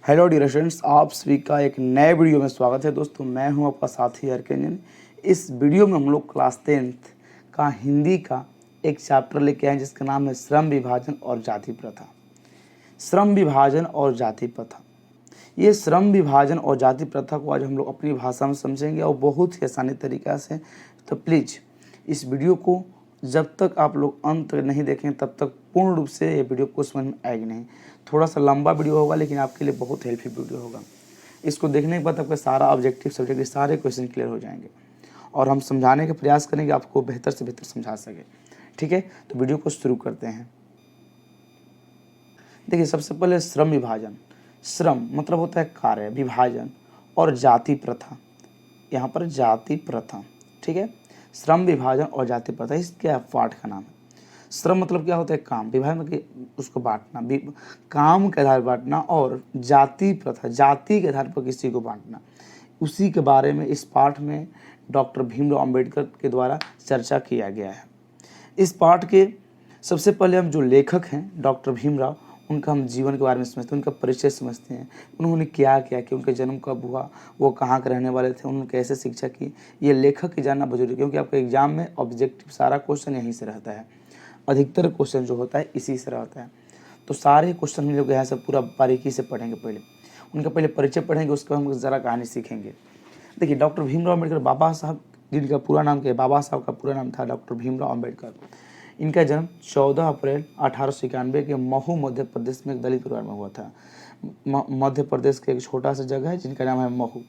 Hello dear students, आप सभी का एक नए वीडियो में स्वागत है। दोस्तों, मैं हूं आपका साथी अर्केंजन। इस वीडियो में हम लोग क्लास 10th का हिंदी का एक चैप्टर लेके आए जिसका नाम है श्रम विभाजन और जाति प्रथा। श्रम विभाजन और जाति प्रथा, ये श्रम विभाजन और जाति प्रथा को आज हम लोग अपनी भाषा में समझेंगे और बहुत ही आसानी तरीक़ा से। तो प्लीज़ इस वीडियो को जब तक आप लोग अंत नहीं देखें तब तक पूर्ण रूप से ये वीडियो को समझ में आएगी नहीं। थोड़ा सा लंबा वीडियो होगा लेकिन आपके लिए बहुत हेल्पफुल वीडियो होगा। इसको देखने के बाद आपका सारा ऑब्जेक्टिव सब्जेक्ट के सारे क्वेश्चन क्लियर हो जाएंगे और हम समझाने का प्रयास करेंगे, आपको बेहतर से बेहतर समझा सके। ठीक है, तो वीडियो को शुरू करते हैं। देखिए, सबसे पहले श्रम विभाजन। श्रम मतलब होता है कार्य, विभाजन और जाति प्रथा। यहाँ पर जाति प्रथा, ठीक है। श्रम विभाजन और जाति प्रथा इसके पाठ का नाम है। श्रम मतलब क्या होता है? काम। विभाजन मतलब उसको बांटना, काम के आधार पर बांटना। और जाति प्रथा, जाति के आधार पर किसी को बांटना। उसी के बारे में इस पाठ में डॉक्टर भीमराव अंबेडकर के द्वारा चर्चा किया गया है। इस पाठ के सबसे पहले हम जो लेखक हैं डॉक्टर भीमराव, उनका हम जीवन के बारे में समझते हैं, उनका परिचय समझते हैं। उन्होंने क्या क्या किया, उनका जन्म कब हुआ, वो कहाँ के रहने वाले थे, उन्होंने कैसे शिक्षा की, ये लेखक की जानना जरूरी है। क्योंकि आपका एग्जाम में ऑब्जेक्टिव सारा क्वेश्चन यहीं से रहता है। अधिकतर क्वेश्चन जो होता है इसी से रहता है। तो सारे क्वेश्चन हम लोग यहाँ से पूरा बारीकी से पढ़ेंगे। पहले उनका परिचय पढ़ेंगे, उसके बाद हम ज़रा कहानी सीखेंगे। देखिए, डॉक्टर भीमराव अम्बेडकर, बाबा साहब जिनका पूरा नाम क्या है, बाबा साहब का पूरा नाम था डॉक्टर भीमराव अम्बेडकर। इनका जन्म 14 अप्रैल 1891 के महू मध्य प्रदेश में एक दलित परिवार में हुआ था। मध्य प्रदेश के एक छोटा सा जगह है जिनका नाम है महू।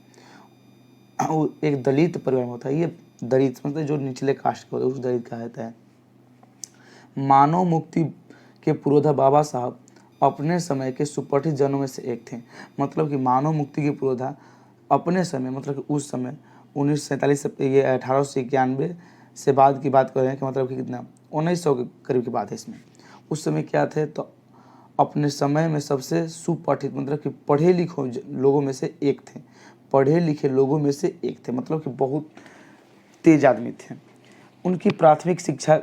एक दलित परिवार में होता है। ये दलित मतलब जो निचले कास्ट के होते हैं उस दलित कहता है। मानव मुक्ति के पुरोधा बाबा साहब अपने समय के सुपठित जनों में से एक थे। मतलब कि मानव मुक्ति के पुरोधा अपने समय, मतलब कि उस समय 1947 से, ये 1891 से बाद की बात कर रहे हैं कि मतलब कि कितना 1900 के करीब की बात है इसमें। उस समय क्या थे, तो अपने समय में सबसे सुपठित मतलब कि पढ़े लिखे लोगों में से एक थे। पढ़े लिखे लोगों में से एक थे, मतलब कि बहुत तेज आदमी थे। उनकी प्राथमिक शिक्षा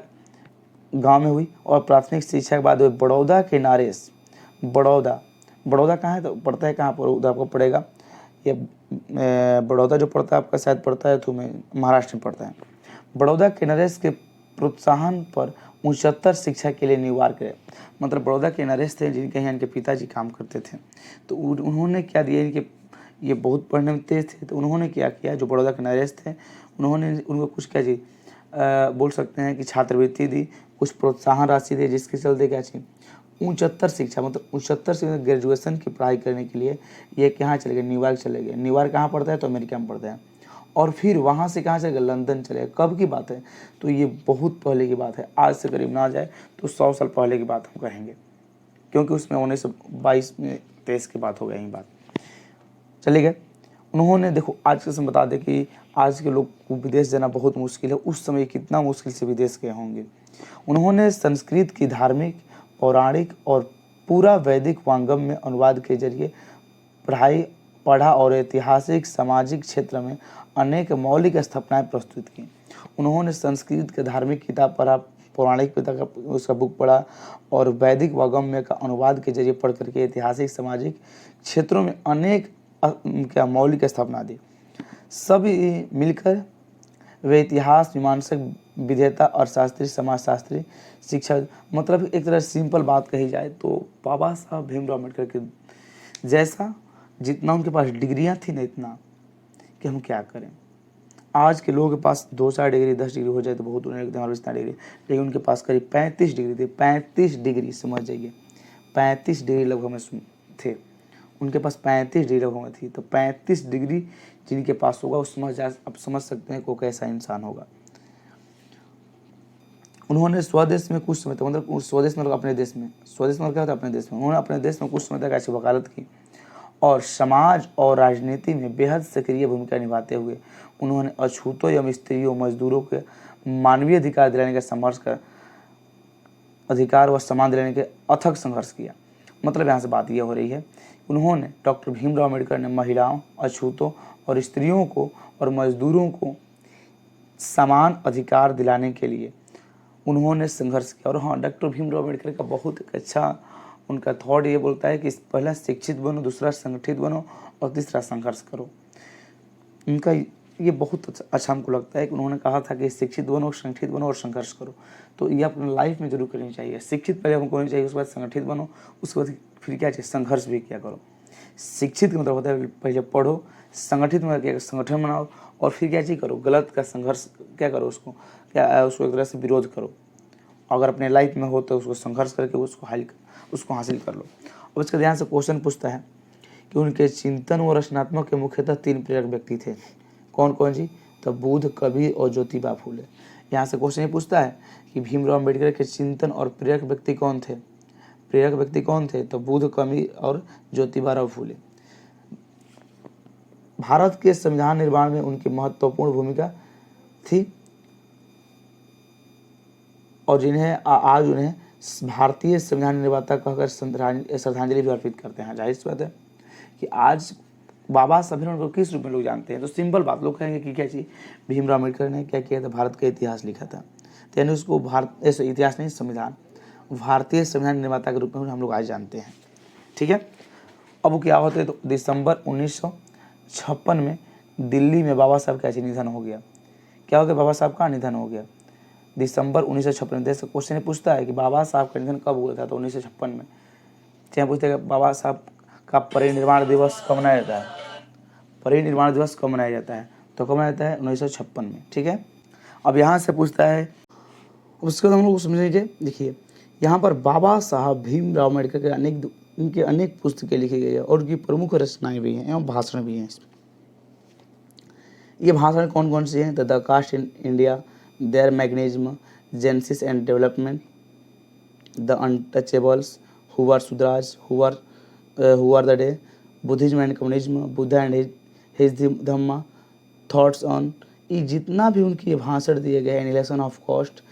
गांव में हुई और प्राथमिक शिक्षा के बाद वे बड़ौदा के नारेस, बड़ौदा कहाँ है, तो पड़ता है कहाँ पर, उधर आपको पड़ेगा ये बड़ौदा जो पड़ता है आपका शायद पड़ता है तो मैं महाराष्ट्र में पड़ता है। बड़ौदा के नरेश के प्रोत्साहन पर उच्चतर शिक्षा के लिए निवार करे। मतलब बड़ौदा के नरेश थे जिनके यहाँ इनके पिताजी काम करते थे। तो उन्होंने क्या दिया, इनके ये बहुत पढ़ने में तेज थे, तो उन्होंने क्या किया, जो बड़ौदा के नरेश थे उन्होंने उनको कुछ क्या जी बोल सकते हैं कि छात्रवृत्ति दी, कुछ प्रोत्साहन राशि दी, जिसके चलते क्या चाहिए उच्चतर शिक्षा, मतलब उच्चतर शिक्षा ग्रेजुएशन की पढ़ाई करने के लिए ये कहाँ चले गए, न्यूयॉर्क चले गए। न्यूयॉर्क कहाँ पड़ता है, तो अमेरिका में पड़ता है। और फिर वहाँ से कहाँ चले गए, लंदन चले गए। कब की बात है, तो ये बहुत पहले की बात है। आज से करीब ना जाए तो 100 साल पहले की बात हम कहेंगे, क्योंकि उसमें 1922 में 23 की बात हो गई बात। चले गए उन्होंने। देखो, आज के समय बता दें कि आज के लोग को विदेश जाना बहुत मुश्किल है, उस समय कितना मुश्किल से विदेश गए होंगे। उन्होंने संस्कृत की धार्मिक, पौराणिक और पूरा वैदिक वांगम में अनुवाद के जरिए पढ़ा और ऐतिहासिक सामाजिक क्षेत्र में अनेक मौलिक स्थापनाएं प्रस्तुत की। उन्होंने संस्कृत के धार्मिक किताब पढ़ा, पौराणिक पिता का उसका बुक पढ़ा और वैदिक वागम्य का अनुवाद के जरिए पढ़ करके ऐतिहासिक सामाजिक क्षेत्रों में अनेक क्या मौलिक स्थापना दी। सभी मिलकर वे इतिहास, मीमांसक, विधेयता और शास्त्री, समाजशास्त्री, शिक्षा, मतलब एक तरह सिंपल बात कही जाए तो बाबा साहब भीमराव अम्बेडकर के जैसा जितना उनके पास डिग्रियां थी ना, इतना कि हम क्या करें। आज के लोगों के पास 2-4 डिग्री 10 डिग्री हो जाए तो बहुत उन्हें लगता है इतना डिग्री, लेकिन उनके पास करीब 35 डिग्री थे। 35 डिग्री समझ जाइए, 35 डिग्री लगभग में थे उनके पास, 35 डिग्री लगभग में थी। तो 35 डिग्री जिनके पास होगा उस आप समझ सकते हैं को कैसा इंसान होगा। उन्होंने स्वदेश में कुछ समय तक, मतलब स्वदेश मतलब अपने देश में, स्वदेश मतलब क्या होता है अपने देश में, उन्होंने अपने देश में कुछ समय तक ऐसी वकालत की और समाज और राजनीति में बेहद सक्रिय भूमिका निभाते हुए उन्होंने अछूतों एवं स्त्रियों, मजदूरों के मानवीय अधिकार दिलाने का संघर्ष कर अधिकार व सम्मान दिलाने के अथक संघर्ष किया। मतलब यहाँ से बात यह हो रही है, उन्होंने डॉक्टर भीमराव अम्बेडकर ने महिलाओं, अछूतों और स्त्रियों को और मजदूरों को समान अधिकार दिलाने के लिए उन्होंने संघर्ष किया। और हाँ, डॉक्टर भीमराव अम्बेडकर का बहुत एक अच्छा उनका थॉट ये बोलता है कि पहला शिक्षित बनो, दूसरा संगठित बनो और तीसरा संघर्ष करो। उनका ये बहुत अच्छा हमको लगता है कि उन्होंने कहा था कि शिक्षित बनो, संगठित बनो और संघर्ष करो। तो ये अपने लाइफ में जरूर करनी चाहिए। शिक्षित पहले हमको होनी चाहिए, उसके बाद संगठित बनो, उसके बाद फिर क्या चाहिए, संघर्ष भी क्या करो। शिक्षित का मतलब होता है पहले पढ़ो, संगठित में क्या संगठन बनाओ और फिर क्या चीज़ करो, गलत का संघर्ष क्या करो, उसको एक तरह से विरोध करो। अगर अपने लाइफ में हो तो उसको संघर्ष करके उसको हासिल कर लो। और इसका ध्यान से क्वेश्चन पूछता है कि उनके चिंतन व रचनात्मक के मुख्यतः 3 प्रेरक व्यक्ति थे। कौन कौन जी? तो बुद्ध, कबीर और ज्योतिबा फूले। यहाँ से क्वेश्चन ये पूछता है कि भीमराव अम्बेडकर के चिंतन और प्रेरक व्यक्ति कौन थे? प्रेरक व्यक्ति कौन थे? तो बुद्ध, कबीर और ज्योतिबा फूले। भारत के संविधान निर्माण में उनकी महत्वपूर्ण भूमिका थी और जिन्हें आज उन्हें भारतीय संविधान निर्माता कहकर श्रद्धांजलि भी अर्पित करते हैं। जाहिर सी बात है कि आज बाबा साहब को किस रूप में लोग जानते हैं? तो सिंपल बात, लोग कहेंगे कि क्या चीज़, भीमराव अम्बेडकर ने क्या किया था, भारत का इतिहास लिखा था। तो यानी उसको भारत इतिहास नहीं, संविधान, भारतीय संविधान निर्माता के रूप में हम लोग आज जानते हैं। ठीक है। अब वो क्या होते हैं, तो दिसंबर 1956 में दिल्ली में बाबा साहब का निधन हो गया। क्या हो गया? बाबा साहब का निधन हो गया दिसंबर 1956 में। जैसे क्वेश्चन पूछता है कि बाबा साहब का निधन कब हुआ था, तो 1956 में। चाहे पूछते हैं बाबा साहब का परिनिर्वाण दिवस कब मनाया जाता है, परिनिर्वाण दिवस कब मनाया जाता है, तो कब मनाया जाता है? 1956 में। ठीक है। अब यहाँ से पूछता है, उसके बाद हम लोग समझेंगे। देखिए यहाँ पर बाबा साहब भीमराव अम्बेडकर के उनके अनेक पुस्तकें लिखी गई है और उनकी प्रमुख रचनाएं भी हैं एवं भाषण भी हैं। ये भाषण कौन कौन से हैं? The caste in India, their mechanism, genesis and development, the untouchables, who are Shudras, who are the day, Buddhism and communism, Buddha and his Dhamma, thoughts on. ये जितना भी उनके भाषण दिए गए, एनिहिलेशन ऑफ कास्ट,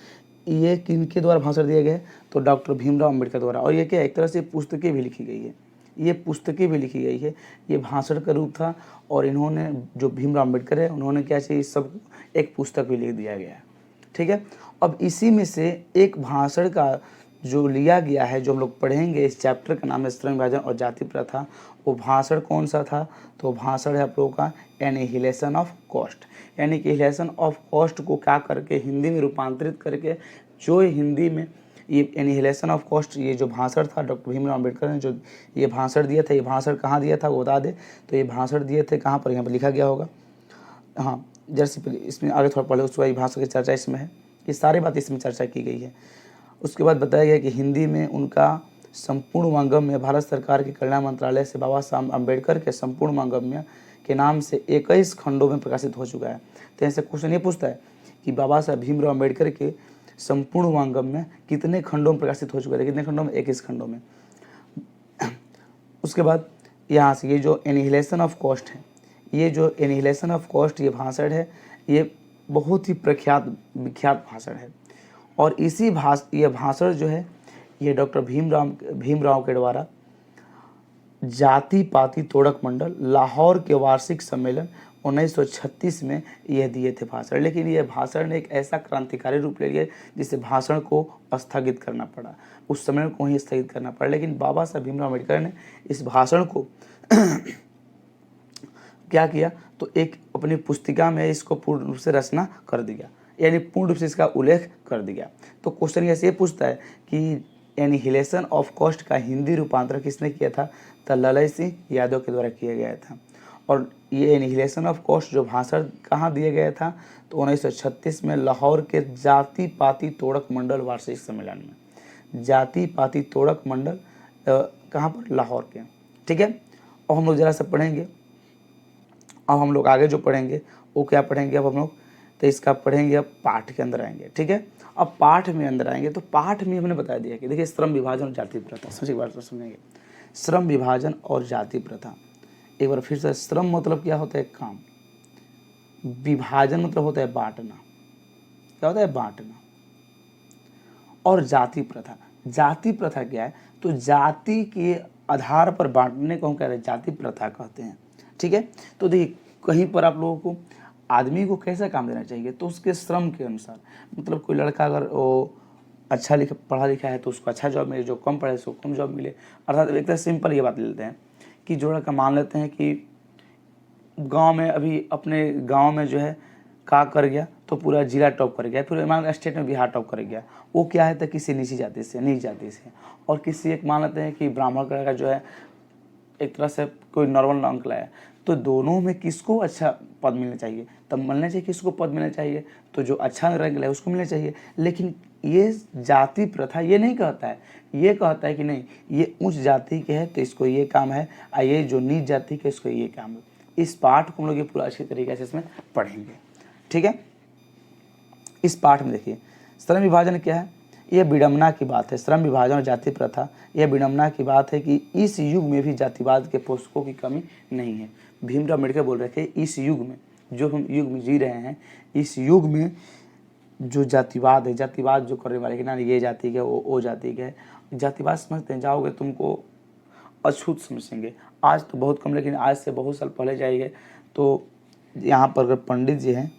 ये किनके द्वारा भाषण दिए गए? तो डॉक्टर भीमराव अम्बेडकर द्वारा। और ये क्या, एक तरह से पुस्तकें भी लिखी गई है, ये पुस्तकें भी लिखी गई है, ये भाषण का रूप था। और इन्होंने, जो भीमराव अम्बेडकर है, उन्होंने क्या चाहिए, सब एक पुस्तक भी लिख दिया गया है। ठीक है। अब इसी में से एक भाषण का जो लिया गया है, जो हम लोग पढ़ेंगे, इस चैप्टर का नाम है श्रम विभाजन और जाति प्रथा। वो भाषण कौन सा था? तो भाषण है आप लोगों का एनिहिलेशन ऑफ कॉस्ट। यानी कि एनिहिलेशन ऑफ कॉस्ट को क्या करके हिंदी में रूपांतरित करके, जो हिंदी में ये एनिहिलेशन ऑफ कॉस्ट, ये जो भाषण था डॉक्टर भीमराव अम्बेडकर ने जो ये भाषण दिया था, ये भाषण कहाँ दिया था वो बता दे। तो ये भाषण दिए थे कहाँ पर? यहाँ पर लिखा गया होगा। हाँ, जैसे इसमें आगे थोड़ा पढ़े, उसके बाद भाषण की चर्चा इसमें है, ये सारी बात इसमें चर्चा की गई है। उसके बाद बताया गया कि हिंदी में उनका संपूर्ण वांगम्य भारत सरकार के कल्याण मंत्रालय से बाबा साहब अम्बेडकर के संपूर्ण वांगम्य के नाम से 21 खंडों में प्रकाशित हो चुका है। तो ऐसे क्वेश्चन ये पूछता है कि बाबा साहब भीमराव अम्बेडकर के संपूर्ण वांगम्य कितने खंडों में प्रकाशित हो चुका है? कितने खंडों में? 21 खंडों में। उसके बाद यहाँ से ये जो एनिहिलेशन ऑफ कॉस्ट है, ये जो एनिहिलेशन ऑफ कॉस्ट ये भाषण है, ये बहुत ही विख्यात भाषण है। और इसी ये भाषण जो है, ये डॉक्टर भीमराव के द्वारा जाति पाति तोड़क मंडल लाहौर के वार्षिक सम्मेलन 1936 में यह दिए थे भाषण। लेकिन यह भाषण ने एक ऐसा क्रांतिकारी रूप ले लिया जिससे भाषण को स्थगित करना पड़ा, उस समय को ही स्थगित करना पड़ा। लेकिन बाबा साहब भीमराव अम्बेडकर ने इस भाषण को क्या किया, तो एक अपनी पुस्तिका में इसको पूर्ण रूप से रचना कर दिया, यानी पूर्ण रूप से इसका उल्लेख कर दिया। तो क्वेश्चन ऐसे पूछता है कि एनिहिलेशन ऑफ कॉस्ट का हिंदी रूपांतरण किसने किया था? तो ललय सिंह यादव के द्वारा किया गया था। और ये एनिहिलेशन ऑफ कॉस्ट जो भाषण कहाँ दिया गया था? तो 1936 में लाहौर के जाति पाति तोड़क मंडल वार्षिक सम्मेलन में। जाति पाति तोड़क मंडल कहाँ पर? लाहौर के। ठीक है। और हम लोग जरा सा पढ़ेंगे। अब हम लोग आगे जो पढ़ेंगे वो क्या पढ़ेंगे अब हम लोग? तो इसका पढ़ेंगे अब पाठ के अंदर आएंगे। ठीक है। अब पाठ में अंदर आएंगे तो पाठ में हमने बता दिया कि देखिए श्रम विभाजन और जाति प्रथा, सबसे बार समझेंगे श्रम विभाजन और जाति प्रथा। एक बार फिर से, श्रम मतलब क्या होता है? काम। विभाजन मतलब होता है बांटना। क्या होता है? बांटना। और जाति प्रथा, जाति प्रथा क्या है? तो जाति के आधार पर बांटने को हम कह रहे हैं जाति प्रथा कहते हैं। ठीक है। तो देखिए कहीं पर आप लोगों को आदमी को कैसा काम देना चाहिए? तो उसके श्रम के अनुसार, मतलब कोई लड़का अगर वो अच्छा लिखा पढ़ा लिखा है तो उसको अच्छा जॉब मिले, जो कम पढ़ा है उसको कम जॉब मिले। अर्थात एक तरह सिंपल ये बात ले लेते हैं कि जो लड़का मान लेते हैं कि गांव में अभी अपने गांव में जो है का कर गया तो पूरा जिला टॉप कर गया, फिर मान स्टेट में बिहार टॉप कर गया, वो क्या है तो किसी नीची जाति से नीच जाति से, और किसी एक मान लेते हैं कि ब्राह्मण का जो है एक तरह से कोई नॉर्मल अंक लाया, तो दोनों में किसको अच्छा पद मिलना चाहिए, तब मिलना चाहिए किसको पद मिलना चाहिए, तो जो अच्छा रैंक लाए उसको मिलना चाहिए। लेकिन ये जाति प्रथा ये नहीं कहता है, ये कहता है कि नहीं ये उच्च जाति के है तो इसको ये काम है, और ये जो नीच जाति के इसको ये काम है। इस पाठ को हम लोग ये पूरा अच्छी तरीके से इसमें पढ़ेंगे, ठीक है। इस पाठ में देखिए श्रम विभाजन क्या है, यह विडंबना की बात है। श्रम विभाजन और जाति प्रथा यह विडंबना की बात है कि इस युग में भी जातिवाद के पोषकों की कमी नहीं है। भीमराव अम्बेडकर बोल रहे थे इस युग में, जो हम युग में जी रहे हैं, इस युग में जो जातिवाद है, जातिवाद जो करने वाले कि ना ये जाति के वो जाति के है, जातिवाद समझते हैं, जाओगे तुमको अछूत समझेंगे। आज तो बहुत कम, लेकिन आज से बहुत साल पहले जाइए तो यहाँ पर अगर पंडित जी हैं,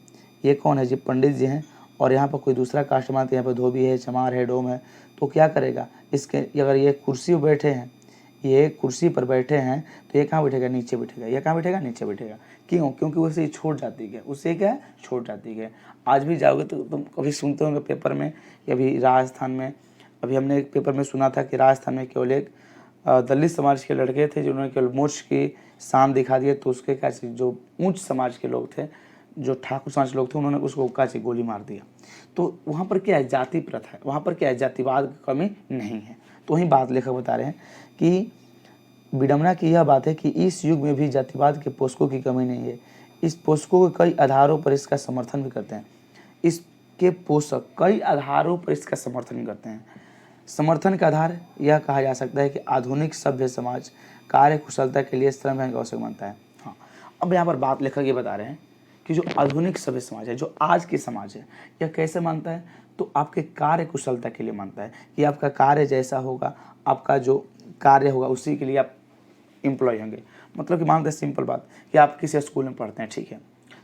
ये कौन है जी, पंडित जी हैं, और यहाँ पर कोई दूसरा कास्ट मानते हैं, यहाँ पर धोबी है, चमार है, डोम है, तो क्या करेगा इसके, अगर ये कुर्सी पर बैठे हैं, ये कुर्सी पर बैठे हैं तो ये कहाँ बैठेगा, नीचे बैठेगा, ये कहाँ बैठेगा, नीचे बैठेगा। क्यों? क्योंकि उससे छोट जाती है, उससे क्या है, छोट जाती है। आज भी जाओगे तो तुम कभी सुनते होंगे पेपर में, अभी राजस्थान में, अभी हमने एक पेपर में सुना था कि राजस्थान में केवल एक दलित समाज के लड़के थे जिन्होंने केवल मोक्ष की शान दिखा दिए, तो उसके क्या जो ऊंच समाज के लोग थे, जो ठाकुर समाज के लोग थे, उन्होंने उसको का गोली मार दिया। तो वहाँ पर क्या है, जाति प्रथा है, वहाँ पर क्या है, जातिवाद की कमी नहीं है। तो वही बात लेखक बता रहे हैं कि विडंबना की यह बात है कि इस युग में भी जातिवाद के पोषकों की कमी नहीं है। इस पोषकों के कई आधारों पर इसका समर्थन भी करते हैं। इसके पोषक कई आधारों पर इसका समर्थन करते हैं। समर्थन का आधार यह कहा जा सकता है कि आधुनिक सभ्य समाज कार्य कुशलता के लिए श्रम का आवश्यक मानता है। हाँ, अब यहाँ पर बात लेखक ये बता रहे हैं कि जो आधुनिक सभ्य समाज है, जो आज की समाज है, यह कैसे मानता है, तो आपके कार्य कुशलता के लिए मानता है कि आपका कार्य जैसा होगा, आपका जो कार्य होगा उसी के लिए आप एम्प्लॉय होंगे। मतलब कि मानते हैं सिंपल बात कि आप किसी स्कूल में पढ़ते हैं, ठीक है,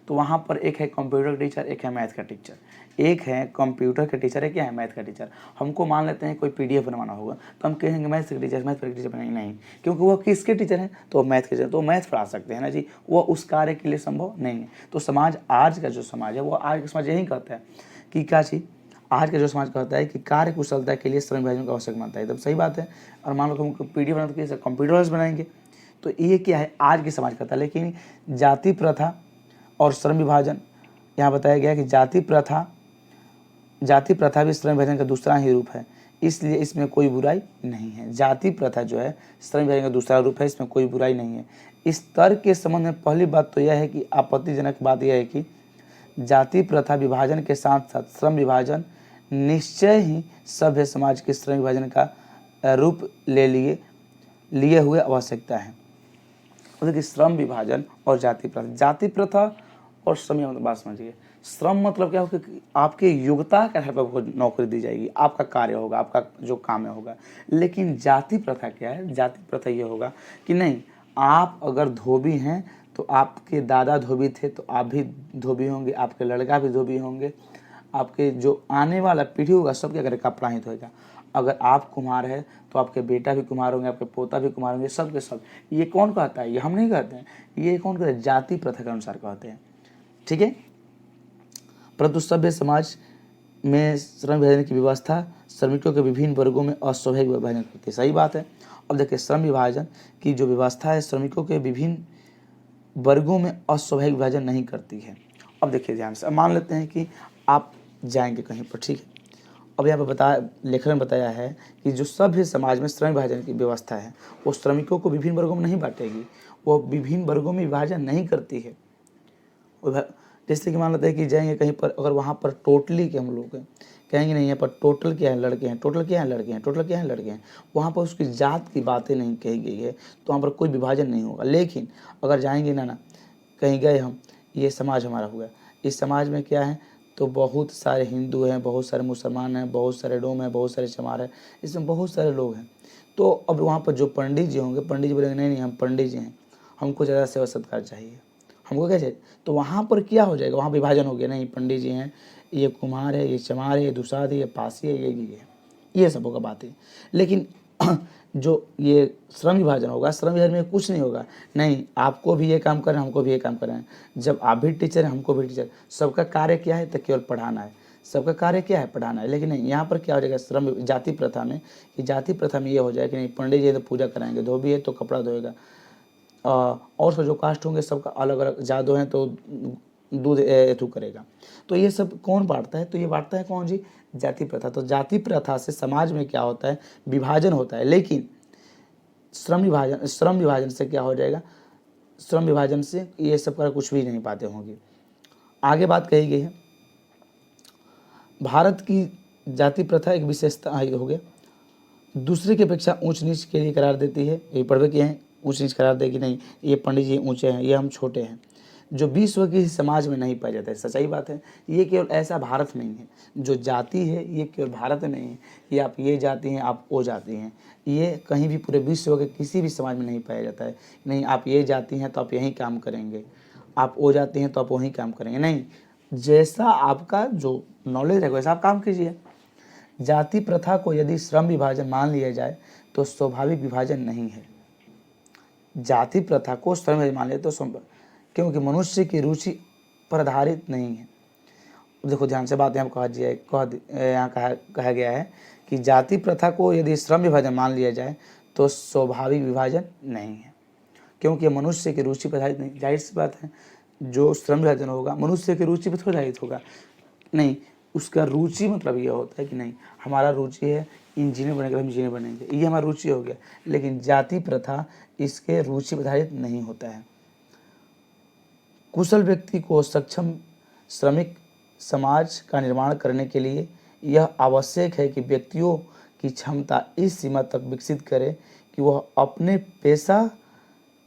तो वहाँ पर एक है कंप्यूटर का टीचर, एक है मैथ का टीचर, एक है कंप्यूटर का टीचर, एक है मैथ का टीचर। हमको मान लेते हैं कोई पीडीएफ बनवाना होगा तो हम कहेंगे मैथ का टीचर, मैथ का टीचर बनाएंगे, नहीं, क्योंकि वो किसके टीचर हैं, तो मैथ के टीचर, तो मैथ पढ़ा सकते हैं ना जी, वो उस कार्य के लिए संभव नहीं है। तो समाज, आज का जो समाज है, वो आज का समाज यही कहता है कि क्या चीज़, आज का जो समाज कहता है कि कार्य कुशलता के लिए श्रम विभाजन का आवश्यक मानता है। एकदम सही बात है। और मान लो कि हम पीडीएफ बनाते कैसे, कंप्यूटर्स बनाएंगे, तो ये क्या है, आज के समाज कहता है। लेकिन जाति प्रथा और श्रम विभाजन, यहाँ बताया गया कि जाति प्रथा भी श्रम विभाजन का दूसरा ही रूप है, इसलिए इसमें कोई बुराई नहीं है। जाति प्रथा जो है श्रम विभाजन का दूसरा रूप है, इसमें कोई बुराई नहीं है। इस तर्क के संबंध में पहली बात तो यह है कि आपत्तिजनक बात यह है कि जाति प्रथा विभाजन के साथ साथ श्रम विभाजन निश्चय ही सभ्य समाज के श्रम विभाजन का रूप लिए हुए आवश्यकता है। देखिए श्रम विभाजन और जाति प्रथा और श्रम बात समझिए। श्रम मतलब क्या होगा कि आपके योग्यता के आधार पर आपको नौकरी दी जाएगी, आपका कार्य होगा, आपका जो काम है होगा। लेकिन जाति प्रथा क्या है, जाति प्रथा ये होगा कि नहीं, आप अगर धोबी हैं तो आपके दादा धोबी थे तो आप भी धोबी होंगे, आपके लड़का भी धोबी होंगे, आपके जो आने वाला पीढ़ी होगा सब क्या करेगा, कपड़ा ही धोएगा। अगर आप कुम्हार है तो आपके बेटा भी कुम्हार होंगे, आपके पोता भी कुम्हार होंगे, सब के सब। ये कौन कहता है, ये हम नहीं कहते हैं, ये कौन कहते हैं, जाति प्रथा के अनुसार कहते हैं, ठीक है। परंतु सभ्य समाज में श्रम विभाजन की व्यवस्था श्रमिकों के विभिन्न वर्गों में अस्वाभाविक विभाजन करती है। सही बात है। अब देखिए श्रम विभाजन की जो व्यवस्था है श्रमिकों के विभिन्न वर्गों में अस्वाभाविक विभाजन नहीं करती है। अब देखिए ध्यान से, मान लेते हैं कि आप जाएंगे कहीं पर, ठीक है। अब यहाँ पर लेखक ने बताया है कि जो सभ्य समाज में श्रम विभाजन की व्यवस्था है वो श्रमिकों को विभिन्न वर्गों में नहीं बांटेगी, वो विभिन्न वर्गों में विभाजन नहीं करती है। जैसे कि मान लेते हैं कि जाएंगे कहीं पर, अगर वहाँ पर टोटली के हम लोग कहेंगे नहीं, यहाँ पर टोटल क्या है, लड़के हैं, टोटल क्या है, लड़के हैं, टोटल क्या है, लड़के हैं, वहाँ पर उसकी जात की बातें नहीं कही गई है, तो वहाँ पर कोई विभाजन नहीं होगा। लेकिन अगर जाएंगे ना कहीं गए हम, ये समाज हमारा हुआ, इस समाज में क्या है, तो बहुत सारे हिंदू हैं, बहुत सारे मुसलमान हैं, बहुत सारे डोम हैं, बहुत सारे चमार हैं, इसमें बहुत सारे लोग हैं। तो अब वहाँ पर जो पंडित जी होंगे, पंडित जी बोलेंगे नहीं हम पंडित जी हैं, हमको ज़्यादा सेवा सत्कार चाहिए, हमको क्या चाहिए, तो वहाँ पर क्या हो जाएगा, वहाँ विभाजन हो गया, नहीं पंडित जी हैं, ये कुम्हार है, ये चमार है, ये दुसाध है, ये पासी है, ये है। ये सब होगा बातें। लेकिन जो ये श्रम विभाजन होगा, श्रम विभाजन में कुछ नहीं होगा, नहीं आपको भी ये काम करना है, हमको भी ये काम करना है। जब आप भी टीचर हैं, हमको भी टीचर, सबका कार्य क्या है? तो केवल पढ़ाना है। सबका कार्य क्या है? पढ़ाना है। लेकिन नहीं, यहाँ पर क्या हो जाएगा श्रम जाति प्रथा में, कि जाति प्रथा में ये हो जाए कि नहीं पंडित जी है तो पूजा कराएंगे, धोबी है तो कपड़ा धोएगा, और सब जो कास्ट होंगे सबका अलग अलग, जादू हैं तो दूध एथू करेगा। तो ये सब कौन बांटता है? तो ये बांटता है कौन जी? जाति प्रथा। तो जाति प्रथा से समाज में क्या होता है? विभाजन होता है। लेकिन श्रम विभाजन से क्या हो जाएगा? श्रम विभाजन से ये सब का कुछ भी नहीं बातें होंगी। आगे बात कही गई है, भारत की जाति प्रथा एक विशेषता हो गया, दूसरे की अपेक्षा ऊंच नीच के लिए करार देती है। ये पढ़वे किए हैं, ऊंच नीच करार देगी नहीं, ये पंडित जी ऊंचे हैं, ये हम छोटे हैं, जो विश्व के समाज में नहीं पाया जाता है। सच्चाई बात है, ये केवल ऐसा भारत में ही है। जो जाति है ये केवल भारत में नहीं है, ये आप ये जाति हैं, आप वो जाति हैं, ये कहीं भी पूरे विश्व के किसी भी समाज में नहीं पाया जाता है। नहीं आप ये जाति हैं तो आप यहीं काम करेंगे, आप वो जाति हैं तो आप वहीं काम करेंगे, नहीं, जैसा आपका जो नॉलेज है वैसा आप काम कीजिए। जाति प्रथा को यदि श्रम विभाजन मान लिया जाए तो स्वाभाविक विभाजन नहीं है। जाति प्रथा को श्रम विभाजन मान लिया तो क्योंकि मनुष्य की रुचि पर आधारित नहीं है। देखो ध्यान से बात यहाँ कहा गया है कि जाति प्रथा को यदि श्रम विभाजन मान लिया जाए तो स्वाभाविक विभाजन नहीं है, क्योंकि मनुष्य की रुचि पर आधारित नहीं। जाहिर सी बात है, जो श्रम विभाजन होगा मनुष्य की रुचि पर थोड़ा आधारित होगा, नहीं उसका रुचि मतलब ये होता है कि नहीं हमारा रुचि है इंजीनियर बनेगा, हम इंजीनियर बनेंगे, ये हमारा रुचि हो गया। लेकिन जाति प्रथा इसके रुचि पर आधारित नहीं होता है। कुशल व्यक्ति को सक्षम श्रमिक समाज का निर्माण करने के लिए यह आवश्यक है कि व्यक्तियों की क्षमता इस सीमा तक विकसित करे कि वह अपने पेशा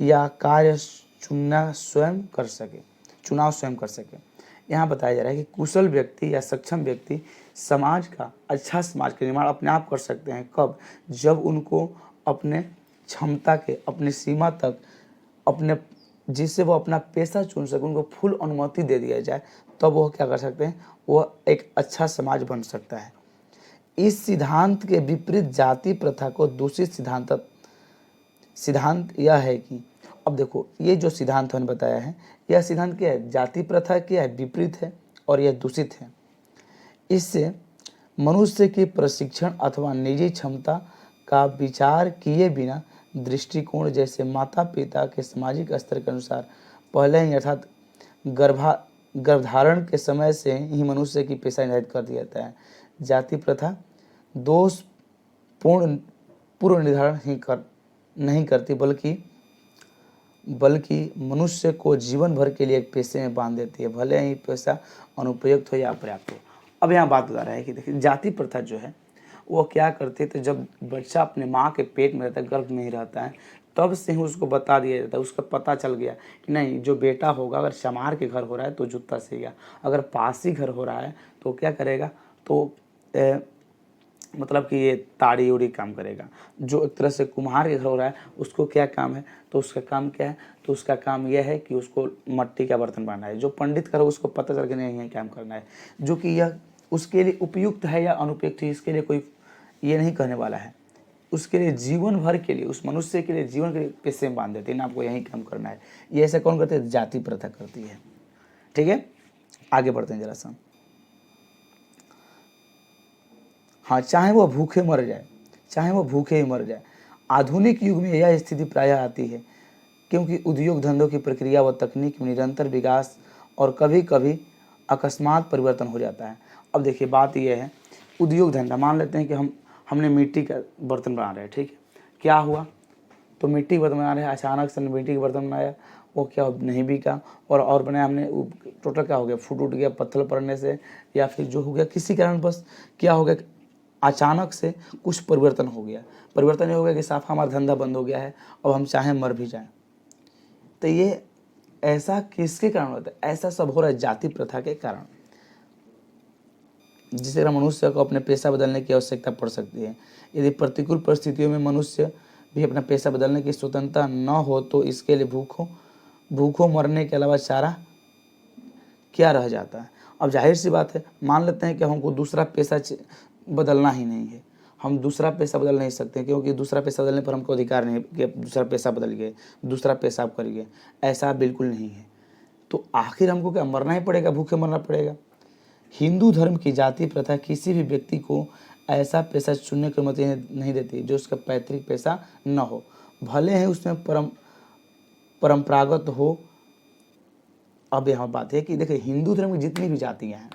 या कार्य चुनाव स्वयं कर सके। यहाँ बताया जा रहा है कि कुशल व्यक्ति या सक्षम व्यक्ति समाज का निर्माण अपने आप कर सकते हैं। कब? जब उनको अपने क्षमता के अपनी सीमा तक अपने जिससे वो अपना पेशा चुन सके, उनको फुल अनुमति दे दिया जाए, तब वो क्या कर सकते हैं? वो एक अच्छा समाज बन सकता है। इस सिद्धांत के विपरीत जाति प्रथा को दूषित सिद्धांत यह है कि, अब देखो ये जो सिद्धांत मैंने बताया है, यह सिद्धांत क्या है? जाति प्रथा क्या है? विपरीत है और यह दूषित है। इससे मनुष्य की प्रशिक्षण अथवा निजी क्षमता का विचार किए बिना दृष्टिकोण जैसे माता पिता के सामाजिक स्तर के अनुसार पहले ही अर्थात गर्भधारण के समय से ही मनुष्य की पेशा निर्धारित कर दिया जाता है। जाति प्रथा दोष पूर्व निर्धारण नहीं करती, बल्कि मनुष्य को जीवन भर के लिए एक पेशे में बांध देती है, भले ही पेशा अनुपयुक्त हो या अपर्याप्त हो। अब यहाँ बात बता रहा है कि देखिए जाति प्रथा जो है वो क्या करते थे, जब बच्चा अपने माँ के पेट में रहता है, गर्भ में ही रहता है, तब से ही उसको बता दिया जाता है, उसका पता चल गया कि नहीं जो बेटा होगा अगर चमार के घर हो रहा है तो जूता सीगा, अगर पासी घर हो रहा है तो क्या करेगा, तो मतलब कि ये ताड़ी उड़ी काम करेगा। जो एक तरह से कुम्हार के घर हो रहा है उसको क्या काम है, तो उसका काम क्या है, तो उसका काम यह है कि उसको मट्टी का बर्तन बनाना है। जो पंडित करो उसको पता चल के नहीं काम करना है, जो कि यह उसके लिए उपयुक्त है या अनुपयुक्त है इसके लिए कोई ये नहीं कहने वाला है। उसके लिए जीवन भर के लिए, उस मनुष्य के लिए जीवन के लिए पेशे में बांध देते हैं, आपको यही काम करना है। ये ऐसा कौन करते हैं? जाति प्रथा करती है। ठीक है, आगे बढ़ते हैं जरा सा। हाँ, चाहे वो भूखे ही मर जाए। आधुनिक युग में यह स्थिति प्रायः आती है क्योंकि उद्योग धंधों की प्रक्रिया व तकनीक में निरंतर विकास और कभी कभी अकस्मात परिवर्तन हो जाता है। अब देखिए बात यह है, उद्योग धंधा मान लेते हैं कि हमने मिट्टी का बर्तन बना रहे हैं, ठीक है, क्या हुआ, तो मिट्टी का बर्तन बना रहे हैं, अचानक से मिट्टी का बर्तन बनाया, वो क्या नहीं बिका, और बनाया हमने, टोटल क्या हो गया, फूट उठ गया पत्थर पड़ने से, या फिर जो हो गया किसी कारण बस क्या हो गया, अचानक से कुछ परिवर्तन हो गया। परिवर्तन ये हो गया कि साफ हमारा धंधा बंद हो गया है, अब हम चाहें मर भी जाएं। तो ये ऐसा किसके कारण होता है? ऐसा सब हो रहा है जाति प्रथा के कारण, जिससे मनुष्य को अपने पेशा बदलने की आवश्यकता पड़ सकती है। यदि प्रतिकूल परिस्थितियों में मनुष्य भी अपना पेशा बदलने की स्वतंत्रता न हो तो इसके लिए भूखों मरने के अलावा चारा क्या रह जाता है। अब जाहिर सी बात है, मान लेते हैं कि हमको दूसरा पेशा बदलना ही नहीं है, हम दूसरा पैसा बदल नहीं सकते, क्योंकि दूसरा पैसा बदलने पर हमको अधिकार नहीं है कि दूसरा पैसा बदल गए, दूसरा पैसा आप करिए, ऐसा बिल्कुल नहीं है। तो आखिर हमको क्या मरना ही पड़ेगा, भूखे मरना पड़ेगा। हिंदू धर्म की जाति प्रथा किसी भी व्यक्ति को ऐसा पेशा चुनने की अनुमति नहीं देती जो उसका पैतृक पेशा न हो, भले ही उसमें परंपरागत हो। अब यहाँ बात है कि देखिए, हिंदू धर्म की जितनी भी जातियाँ हैं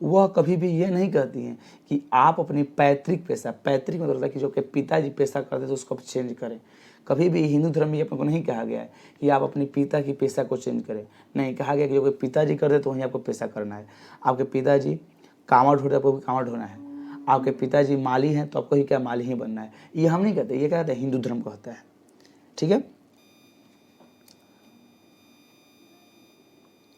वह कभी भी ये नहीं कहती हैं कि आप अपनी पैतृक पैतृक मतलब होता है कि जो आपके पिताजी पेशा करते थे उसको चेंज करें। कभी भी हिंदू धर्म में अपने को नहीं कहा गया है कि आप अपने पिता की पेशा को चेंज करें। नहीं, कहा गया कि जो कोई पिताजी करते तो वहीं आपको पेशा करना है। आपके पिताजी कांवड़ ढोते, आपको भी कांवड़ ढोना है। आपके पिताजी माली हैं तो आपको ही क्या माली ही बनना है। ये हम नहीं कहते, ये क्या कहते हैं, हिंदू धर्म कहता है। ठीक है।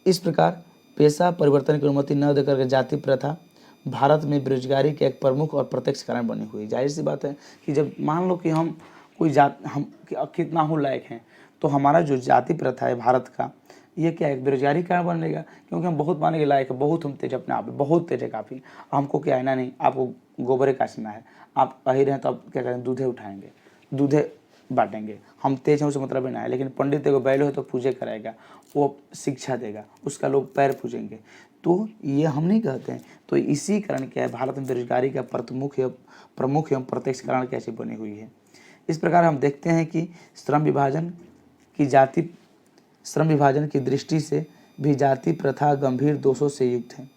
इस प्रकार पेशा परिवर्तन की अनुमति न देकर जाति प्रथा भारत में बेरोजगारी के एक प्रमुख और प्रत्यक्ष कारण बनी हुई। जाहिर सी बात है कि जब मान लो कि हम कोई हम कितना हो लायक हैं, तो हमारा जो जाति प्रथा है भारत का, ये क्या है, बेरोजगारी कारण बनेगा। क्योंकि हम बहुत माने के लायक है, बहुत हम तेज अपने आप में, बहुत तेज है काफ़ी। हमको क्या है ना, नहीं आपको गोबरे काटना है, आप अहिर हैं तो आप क्या करें, दूधे उठाएंगे, दूधे बांटेंगे। हम तेज हैं उससे मतलब ही ना है। लेकिन पंडित को बैल हो तो पूजे कराएगा, वो शिक्षा देगा, उसका लोग पैर पूजेंगे। तो ये हम नहीं कहते हैं। तो इसी कारण क्या है, भारत में बेरोजगारी का प्रमुख एवं प्रत्यक्ष कारण कैसे बनी हुई है। इस प्रकार हम देखते हैं कि श्रम विभाजन की दृष्टि से भी जाति प्रथा गंभीर दोषों से युक्त है।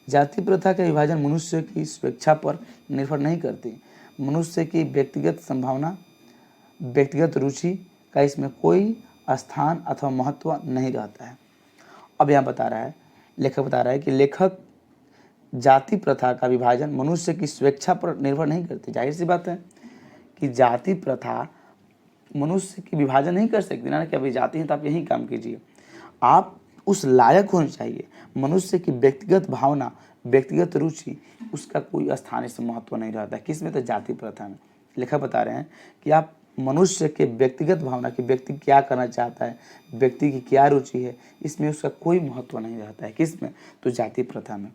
जाति प्रथा का विभाजन मनुष्य की स्वेच्छा पर निर्भर नहीं करती। मनुष्य की व्यक्तिगत संभावना, व्यक्तिगत रुचि का इसमें कोई स्थान अथवा महत्व नहीं रहता है। अब यहाँ लेखक बता रहा है कि जाति प्रथा का विभाजन मनुष्य की स्वेच्छा पर निर्भर नहीं करती। जाहिर सी बात है कि जाति प्रथा मनुष्य की विभाजन नहीं कर सकती ना, कि अभी जाति है तो आप यही काम कीजिए। आप उस लायक होने चाहिए। मनुष्य की व्यक्तिगत भावना, व्यक्तिगत रुचि, उसका कोई स्थान इसमें महत्व नहीं रहता है। किस में, तो जाति प्रथा में। लेखक बता रहे हैं कि आप मनुष्य के व्यक्तिगत भावना कि व्यक्ति क्या करना चाहता है, व्यक्ति की क्या रुचि है, इसमें उसका कोई महत्व नहीं रहता है। किस में, तो जाति प्रथा में।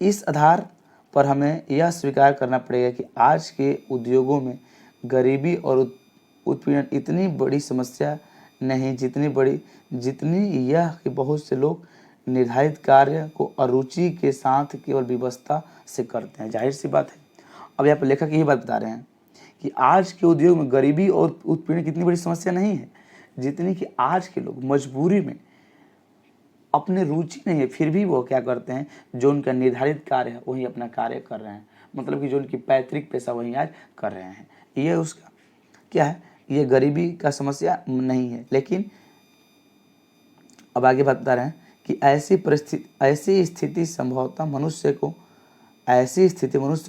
इस आधार पर हमें यह स्वीकार करना पड़ेगा कि आज के उद्योगों में गरीबी और उत्पीड़न इतनी बड़ी समस्या नहीं जितनी यह कि बहुत से लोग निर्धारित कार्य को अरुचि के साथ केवल व्यवस्था से करते हैं। जाहिर सी बात है। अब यहाँ पर लेखक यही बात बता रहे हैं कि आज के उद्योग में गरीबी और उत्पीड़न कितनी बड़ी समस्या नहीं है जितनी कि आज के लोग मजबूरी में, अपने रुचि नहीं है फिर भी वो क्या करते हैं, जो उनका निर्धारित कार्य है वही अपना कार्य कर रहे हैं। मतलब कि जो उनकी पैतृक पेशा वही आज कर रहे हैं। ये उसका क्या है, ये गरीबी का समस्या नहीं है। लेकिन अब आगे बता रहे हैं कि ऐसी स्थिति संभवतः मनुष्य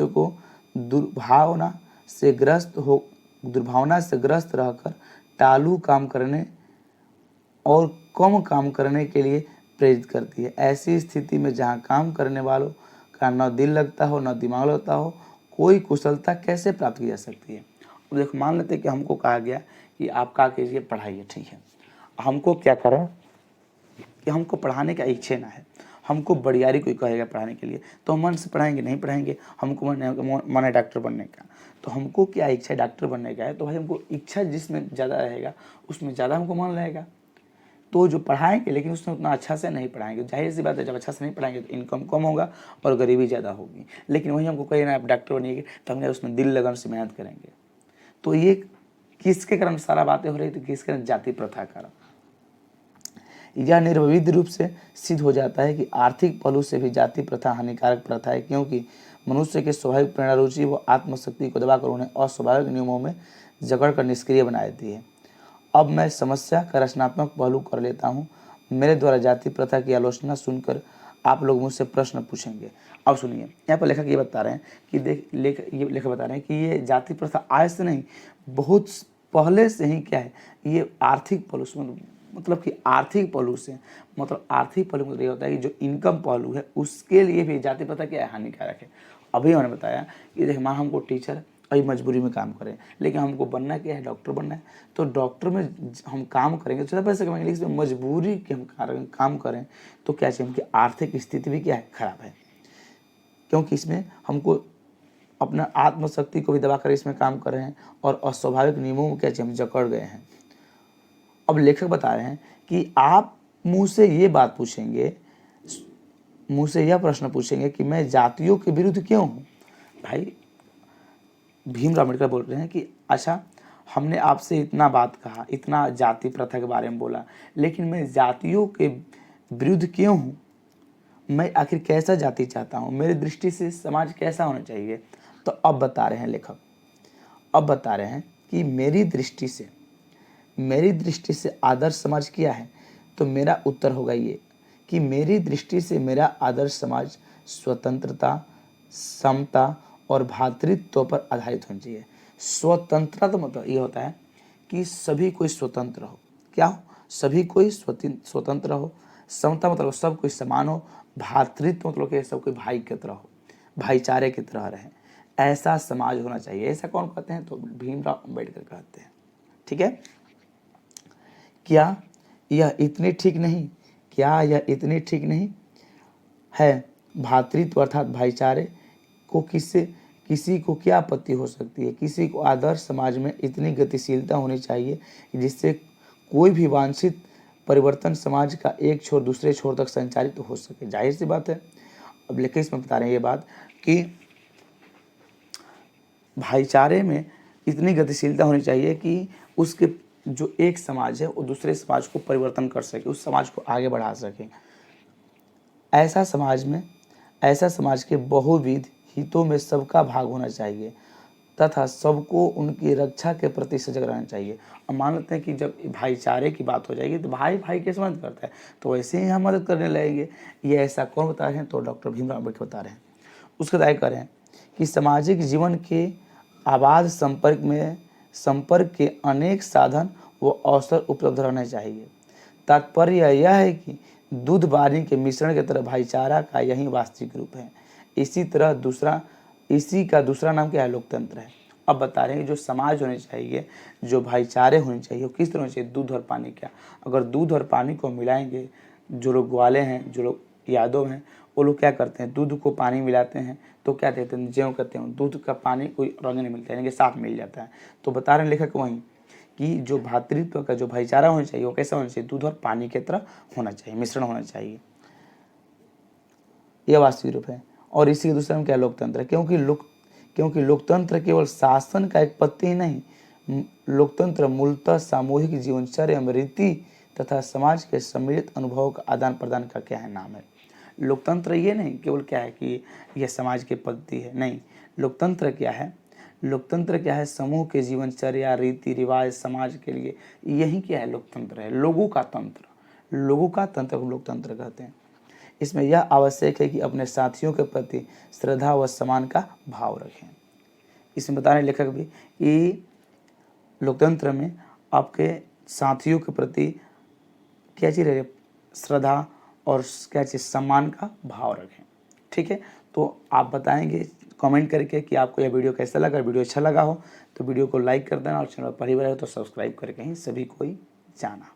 को दुर्भावना से ग्रस्त रहकर टालू काम करने और कम काम करने के लिए प्रेरित करती है। ऐसी स्थिति में जहाँ काम करने वालों का न दिल लगता हो न दिमाग लगता हो, कोई कुशलता कैसे प्राप्त की जा सकती है। अब देखो, मान लेते हैं कि हमको कहा गया कि आप क्या कीजिए, पढ़ाइए। ठीक है, हमको क्या करें कि हमको पढ़ाने का इच्छा ना है, हमको बड़ियारी कोई कहेगा पढ़ाने के लिए तो हम मन से पढ़ाएंगे, नहीं पढ़ाएंगे। हमको मन है डॉक्टर बनने का, तो हमको क्या इच्छा है, डॉक्टर बनने का है, तो भाई हमको इच्छा जिसमें ज़्यादा रहेगा उसमें ज़्यादा हमको मन रहेगा। तो जो पढ़ाएंगे लेकिन उसमें उतना अच्छा से नहीं पढ़ाएंगे। जाहिर सी बात है, जब अच्छा से नहीं पढ़ाएंगे तो इनकम कम होगा और गरीबी ज़्यादा होगी। लेकिन वही हमको कहे ना आप डॉक्टर बनिएगा, तो हम उसमें दिल लगन से मेहनत करेंगे। तो ये किसके कारण सारा बातें हो रही थी, किसके कारण, जाति प्रथा कारण। यह निर्विवाद रूप से सिद्ध हो जाता है कि आर्थिक पहलू से भी जाति प्रथा हानिकारक प्रथा है, क्योंकि मनुष्य के स्वाभाविक प्रेरणा रुचि व आत्मशक्ति को दबाकर उन्हें अस्वाभाविक नियमों में जकड़कर निष्क्रिय बना देती है। अब मैं समस्या का रचनात्मक पहलू कर लेता हूँ। मेरे द्वारा जाति प्रथा की आलोचना सुनकर आप लोग मुझसे प्रश्न पूछेंगे। अब सुनिए, यहाँ पर लेखक ये बता रहे हैं कि लेखक बता रहे हैं कि ये जाति प्रथा आज से नहीं, बहुत पहले से ही क्या है, ये आर्थिक पहलू से, मतलब कि आर्थिक पहलू से, मतलब आर्थिक पहलू मतलब ये होता है कि जो इनकम पहलू है उसके लिए भी जाति प्रथा क्या है, हानिकारक है। अभी मैंने बताया कि देख, मान हमको टीचर अभी मजबूरी में काम करें, लेकिन हमको बनना क्या है, डॉक्टर बनना है। तो डॉक्टर में हम काम करेंगे, ज़्यादा पैसे कमाएंगे, लेकिन इसमें मजबूरी के हम काम करें तो क्या चाहिए, उनकी आर्थिक स्थिति भी क्या है, खराब है। क्योंकि इसमें हमको अपना आत्मशक्ति को भी दबाकर इसमें काम कर रहे हैं और अस्वाभाविक नियमों में क्या हम जकड़ गए हैं। अब लेखक बता रहे हैं कि आप मुंह से ये बात पूछेंगे, मुंह से यह प्रश्न पूछेंगे कि मैं जातियों के विरुद्ध क्यों हूँ। भाई भीमराव अम्बेडकर बोल रहे हैं कि अच्छा, हमने आपसे इतना बात कहा, इतना जाति प्रथा के बारे में बोला, लेकिन मैं जातियों के विरुद्ध क्यों हूँ, मैं आखिर कैसा जाति चाहता हूँ, मेरी दृष्टि से समाज कैसा होना चाहिए। तो अब बता रहे हैं लेखक, अब बता रहे हैं कि मेरी दृष्टि से आदर्श समाज क्या है। तो मेरा उत्तर होगा ये कि मेरी दृष्टि से मेरा आदर्श समाज स्वतंत्रता, समता और भ्रातृत्व पर आधारित होना चाहिए। स्वतंत्रता तो मतलब ये होता है कि सभी कोई स्वतंत्र हो, क्या हो, सभी कोई स्वतंत्र हो। समता मतलब सब कोई समान हो। भ्रातृत्व मतलब कि सब कोई भाई की तरह हो, भाईचारे की तरह रहे, ऐसा समाज होना चाहिए। ऐसा कौन कहते हैं? तो भीमराव अम्बेडकर कहते हैं। ठीक है, क्या यह इतनी ठीक नहीं, क्या यह इतनी ठीक नहीं है? भ्रातृत्व अर्थात भाईचारे को किसी को क्या आपत्ति हो सकती है? किसी को आदर्श समाज में इतनी गतिशीलता होनी चाहिए जिससे कोई भी वांछित परिवर्तन समाज का एक छोर दूसरे छोर तक संचालित हो सके। जाहिर सी बात है। अब लेकिन इसमें बता रहे हैं ये बात कि भाईचारे में इतनी गतिशीलता होनी चाहिए कि उसके जो एक समाज है वो दूसरे समाज को परिवर्तन कर सके, उस समाज को आगे बढ़ा सके। ऐसा समाज के बहुविध हितों में सबका भाग होना चाहिए तथा सबको उनकी रक्षा के प्रति सजग रहना चाहिए। अब मान लेते हैं कि जब भाईचारे की बात हो जाएगी तो भाई भाई कैसे मदद करता है, तो वैसे ही हम मदद करने लगेंगे। ये ऐसा कौन बता रहे हैं? तो डॉक्टर भीमराव अम्बेडकर बता रहे हैं। उसके दायरे कर रहे हैं कि सामाजिक जीवन के आबाद संपर्क के अनेक साधन व अवसर उपलब्ध रहने चाहिए। तात्पर्य यह है कि दूध पानी के मिश्रण की तरह भाईचारा का यही वास्तविक रूप है। इसी का दूसरा नाम क्या है? लोकतंत्र है। अब बता रहे हैं कि जो समाज होने चाहिए, जो भाईचारे होने चाहिए, वो किस तरह होने चाहिए? दूध और पानी क्या, अगर दूध और पानी को मिलाएंगे, जो लोग ग्वाले हैं, जो लोग यादव हैं, वो लोग क्या करते हैं? दूध को पानी मिलाते हैं तो क्या कहते हैं? ज्यों कहते हैं, दूध का पानी कोई रंग नहीं मिलता है, यानी कि साफ मिल जाता है। तो बता रहे हैं लेखक वहीं कि जो भ्रातृत्व का जो भाईचारा होना चाहिए वो कैसा होना चाहिए? दूध और पानी की तरह होना चाहिए, मिश्रण होना चाहिए। यह वास्तविक रूप है। और इसी के दूसरे में क्या? लोकतंत्र। क्योंकि लोकतंत्र केवल शासन का एक पत्ती ही नहीं, लोकतंत्र मूलतः सामूहिक जीवनचर्या एवं रीति तथा समाज के सम्मिलित अनुभवों का आदान प्रदान का क्या है? नाम है। लोकतंत्र ये नहीं केवल क्या है कि यह समाज की पद्धति है, नहीं। लोकतंत्र क्या है? लोकतंत्र क्या है? समूह के जीवनचर्या, रीति रिवाज, समाज के लिए, यही क्या है? लोकतंत्र है, लोगों का तंत्र। लोगों का तंत्र को लोकतंत्र कहते हैं। इसमें यह आवश्यक है कि अपने साथियों के प्रति श्रद्धा व सम्मान का भाव रखें। इसमें बता रहे लेखक भी कि लोकतंत्र में आपके साथियों के प्रति क्या चीज़ रहे? श्रद्धा और क्या चीज़? सम्मान का भाव रखें। ठीक है, तो आप बताएंगे कमेंट करके कि आपको यह वीडियो कैसा लगा। वीडियो अच्छा लगा हो तो वीडियो को लाइक कर देना और चैनल पर ही बने हो तो सब्सक्राइब करके ही सभी कोई जाना।